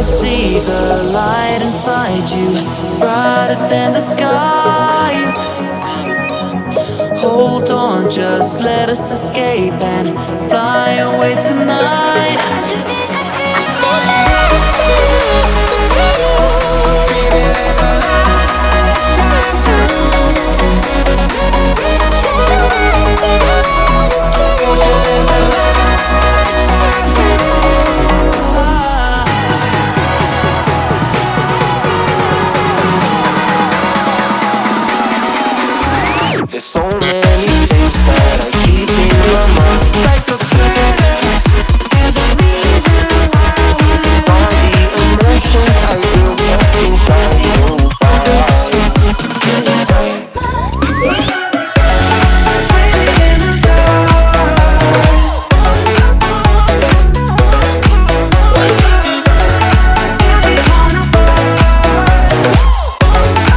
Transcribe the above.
see the light inside you, brighter than the skies. Hold on, just let us escape and fly away tonight.